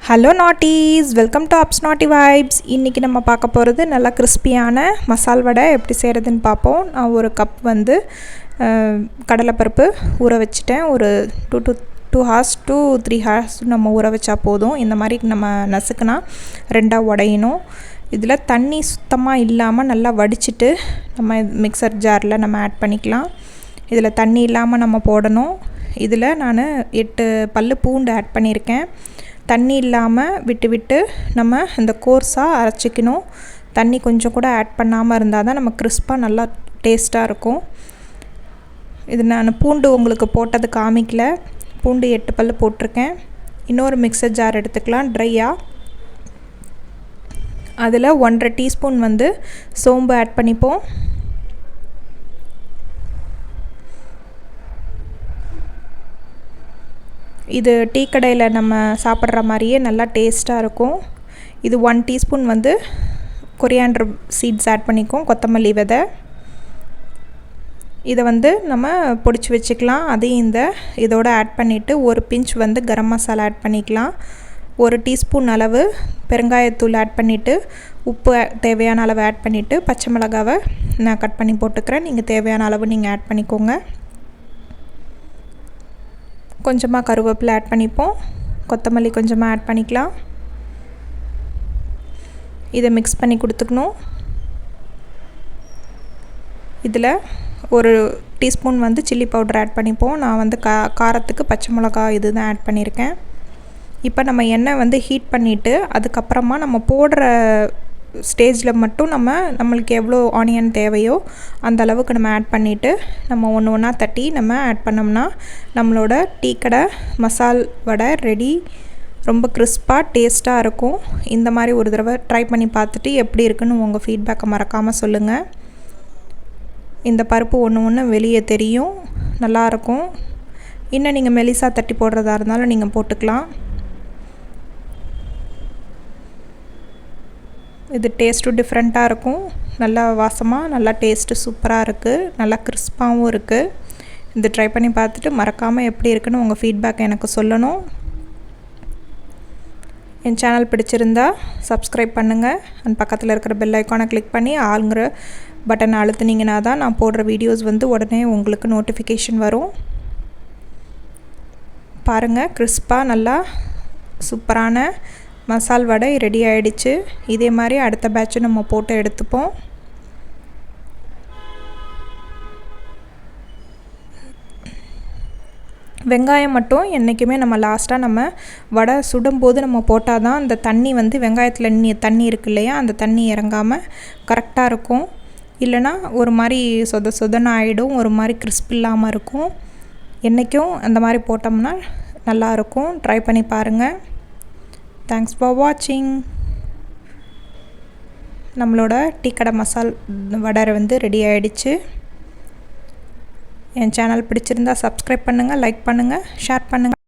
Hello நாட்டீஸ், welcome to ups நாட்டி vibes. இன்றைக்கி நம்ம பார்க்க போகிறது நல்லா கிறிஸ்பியான மசால் வடை எப்படி செய்கிறதுன்னு பார்ப்போம். நான் ஒரு கப் கடலைப்பருப்பு ஊற வச்சுட்டேன். ஒரு 2 ஹார்ஸ் to 3 ஹார்ஸ் நம்ம ஊற வச்சா போதும். இந்த மாதிரி நம்ம நசுக்குனா ரெண்டாக உடையணும். இதில் தண்ணி சுத்தமாக இல்லாமல் நல்லா வடிச்சிட்டு நம்ம மிக்சர் ஜாரில் நம்ம ஆட் பண்ணிக்கலாம். இதில் தண்ணி இல்லாமல் நம்ம போடணும். இதில் நான் 8 பல் பூண்டு ஆட் பண்ணியிருக்கேன். தண்ணி இல்லாமல் விட்டு நம்ம இந்த கோர்ஸாக அரைச்சிக்கணும். தண்ணி கொஞ்சம் கூட ஆட் பண்ணாமல் இருந்தால் தான் நம்ம கிறிஸ்பாக நல்லா டேஸ்ட்டாக இருக்கும். இது நான் பூண்டு உங்களுக்கு போட்டது காமிக்கல. பூண்டு 8 பல் போட்டிருக்கேன். இன்னொரு மிக்சர் ஜார் எடுத்துக்கலாம் ட்ரையாக. அதில் 1.5 டீஸ்பூன் சோம்பு ஆட் பண்ணிப்போம். இது டீ கடையில் நம்ம சாப்பிட்ற மாதிரியே நல்லா டேஸ்ட்டாக இருக்கும். இது 1 டீஸ்பூன் கொரியாண்டர் சீட்ஸ் ஆட் பண்ணிக்கும், கொத்தமல்லி விதை. இதை நம்ம பொடிச்சு வச்சுக்கலாம். அதையும் இதோட ஆட் பண்ணிவிட்டு ஒரு பிஞ்ச் கரம் மசாலா ஆட் பண்ணிக்கலாம். 1 டீஸ்பூன் அளவு பெருங்காயத்தூள் ஆட் பண்ணிவிட்டு உப்பு தேவையான அளவு ஆட் பண்ணிவிட்டு பச்சை மிளகாவை நான் கட் பண்ணி போட்டுக்கிறேன். நீங்கள் தேவையான அளவு நீங்கள் ஆட் பண்ணிக்கோங்க. கொஞ்சமாக கருவேப்பிலை ஆட் பண்ணிப்போம். கொத்தமல்லி கொஞ்சமாக ஆட் பண்ணிக்கலாம். இதை மிக்ஸ் பண்ணி கொடுத்துக்கணும். இதில் 1 டீஸ்பூன் சில்லி பவுடர் ஆட் பண்ணிப்போம். நான் காரத்துக்கு பச்சை மிளகா இது தான் ஆட் பண்ணியிருக்கேன். இப்போ நம்ம எண்ணெய் ஹீட் பண்ணிவிட்டு அதுக்கப்புறமா நம்ம போடுற ஸ்டேஜில் மட்டும் நம்மளுக்கு எவ்வளோ ஆனியன் தேவையோ அந்த அளவுக்கு நம்ம ஆட் பண்ணிவிட்டு நம்ம ஒன்று ஒன்றா தட்டி நம்ம ஆட் பண்ணோம்னா நம்மளோட டீ கடை மசால் வடை ரெடி. ரொம்ப கிறிஸ்பாக டேஸ்ட்டாக இருக்கும். இந்த மாதிரி ஒரு தடவை ட்ரை பண்ணி பார்த்துட்டு எப்படி இருக்குன்னு உங்கள் ஃபீட்பேக்கை மறக்காமல் சொல்லுங்கள். இந்த பருப்பு ஒன்று வெளியே தெரியும், நல்லாயிருக்கும். இன்னும் நீங்கள் மெலிசா தட்டி போடுறதா இருந்தாலும் நீங்கள் போட்டுக்கலாம். இது டேஸ்ட்டும் டிஃப்ரெண்ட்டாக இருக்கும். நல்லா வாசமாக நல்லா டேஸ்ட்டு சூப்பராக இருக்குது. நல்லா கிறிஸ்பாகவும் இருக்குது. இது ட்ரை பண்ணி பார்த்துட்டு மறக்காமல் எப்படி இருக்குன்னு உங்கள் ஃபீட்பேக் எனக்கு சொல்லணும். என் சேனல் பிடிச்சிருந்தா சப்ஸ்கிரைப் பண்ணுங்கள். அண்ட் பக்கத்தில் இருக்கிற பெல் ஐக்கானை கிளிக் பண்ணி ஆளுங்கிற பட்டனை அழுத்துனீங்கன்னா தான் நான் போடுற வீடியோஸ் உடனே உங்களுக்கு நோட்டிஃபிகேஷன் வரும். பாருங்கள், கிறிஸ்பாக நல்லா சூப்பரான மசால் வடை ரெடி ஆகிடுச்சு. இதே மாதிரி அடுத்த பேட்சு நம்ம போட்டு எடுத்துப்போம். வெங்காயம் மட்டும் என்றைக்குமே நம்ம லாஸ்ட்டாக நம்ம வடை சுடும்போது நம்ம போட்டால் தான் அந்த தண்ணி வெங்காயத்தில் தண்ணி இருக்கு இல்லையா, அந்த தண்ணி இறங்காமல் கரெக்டாக இருக்கும். இல்லைனா ஒரு மாதிரி சொதன்னு ஆகிடும், ஒரு மாதிரி கிறிஸ்ப் இல்லாமல் இருக்கும். என்றைக்கும் அந்த மாதிரி போட்டோம்னா நல்லாயிருக்கும். ட்ரை பண்ணி பாருங்கள். தேங்க்ஸ் ஃபார் வாட்சிங். நம்மளோட டீ கடை மசால் வடை ரெடி ஆகிடுச்சு. என் சேனல் பிடிச்சிருந்தா சப்ஸ்கிரைப் பண்ணுங்கள், லைக் பண்ணுங்கள், ஷேர் பண்ணுங்கள்.